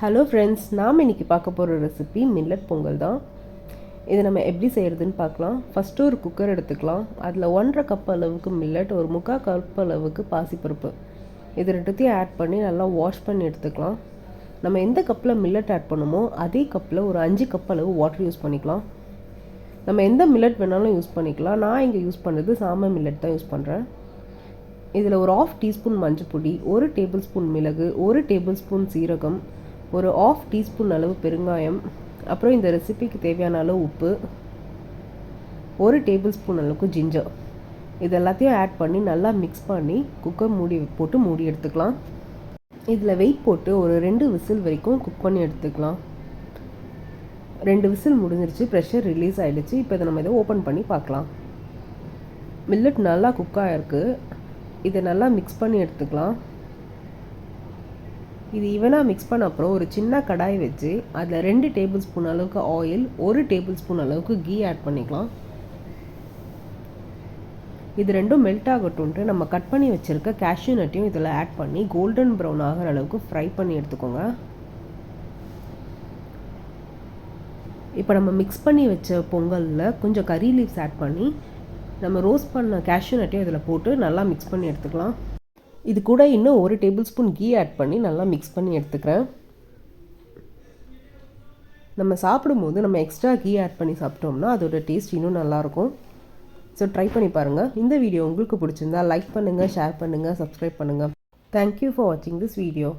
Hello friends, நாம் இன்றைக்கி பார்க்க போகிற ரெசிபி மில்லட் பொங்கல் தான். இதை நம்ம எப்படி செய்கிறதுன்னு பார்க்கலாம். ஃபஸ்ட்டு ஒரு குக்கர் எடுத்துக்கலாம். அதில் 1.5 கப் அளவுக்கு மில்லட், ஒரு 3/4 கப் அளவுக்கு பாசிப்பருப்பு, இது ரெண்டுத்தையும் ஆட் பண்ணி நல்லா வாஷ் பண்ணி எடுத்துக்கலாம். நம்ம எந்த கப்பில் மில்லட் ஆட் பண்ணுமோ அதே கப்பில் ஒரு 5 கப் அளவு வாட்டர் யூஸ் பண்ணிக்கலாம். நம்ம எந்த மில்லட் வேணாலும் யூஸ் பண்ணிக்கலாம். நான் இங்கே யூஸ் பண்ணுறது சாமை மில்லட் தான் யூஸ் பண்ணுறேன். இதில் ஒரு 1/2 டீஸ்பூன் மஞ்சள் பொடி, 1 டேபிள் ஸ்பூன் மிளகு, 1 டேபிள் ஸ்பூன் சீரகம், ஒரு 1/2 டீஸ்பூன் அளவு பெருங்காயம், அப்புறம் இந்த ரெசிபிக்கு தேவையான அளவு உப்பு, 1 டேபிள் ஸ்பூன் அளவுக்கு ஜிஞ்சர், இது எல்லாத்தையும் ஆட் பண்ணி நல்லா மிக்ஸ் பண்ணி குக்கர் போட்டு மூடி எடுத்துக்கலாம். இதில் வெயிட் போட்டு ஒரு 2 விசில் வரைக்கும் குக் பண்ணி எடுத்துக்கலாம். 2 விசில் முடிஞ்சிருச்சு, ப்ரெஷர் ரிலீஸ் ஆகிடுச்சு. இப்போ இதை நம்ம ஓப்பன் பண்ணி பார்க்கலாம். மில்லட் நல்லா குக் ஆகிருக்கு. இதை நல்லா மிக்ஸ் பண்ணி எடுத்துக்கலாம். இது ஈவனாக மிக்ஸ் பண்ண அப்புறம் ஒரு சின்ன கடாய் வச்சு அதில் 2 டேபிள் ஸ்பூன் அளவுக்கு ஆயில், 1 டேபிள் ஸ்பூன் அளவுக்கு கீ ஆட் பண்ணிக்கலாம். இது ரெண்டும் மெல்ட் ஆகட்டும்ட்டு நம்ம கட் பண்ணி வச்சுருக்க கேஷ்யூ நட்டையும் இதில் ஆட் பண்ணி கோல்டன் ப்ரௌன் ஆகிற அளவுக்கு ஃப்ரை பண்ணி எடுத்துக்கோங்க. இப்போ நம்ம மிக்ஸ் பண்ணி வச்ச பொங்கலில் கொஞ்சம் கறி லீவ்ஸ் ஆட் பண்ணி நம்ம ரோஸ்ட் பண்ண கேஷ்யூ நட்டையும் இதில் போட்டு நல்லா மிக்ஸ் பண்ணி எடுத்துக்கலாம். இது கூட இன்னும் 1 டேபிள் ஸ்பூன் கீ ஆட் பண்ணி நல்லா மிக்ஸ் பண்ணி எடுத்துக்கிறேன். நம்ம சாப்பிடும்போது நம்ம எக்ஸ்ட்ரா கீ ஆட் பண்ணி சாப்பிட்டோம்னா அதோட டேஸ்ட் இன்னும் நல்லாயிருக்கும். ஸோ ட்ரை பண்ணி பாருங்கள். இந்த வீடியோ உங்களுக்கு பிடிச்சிருந்தா லைக் பண்ணுங்கள், ஷேர் பண்ணுங்கள், சப்ஸ்கிரைப் பண்ணுங்கள். தேங்க்யூ ஃபார் வாட்சிங் திஸ் வீடியோ.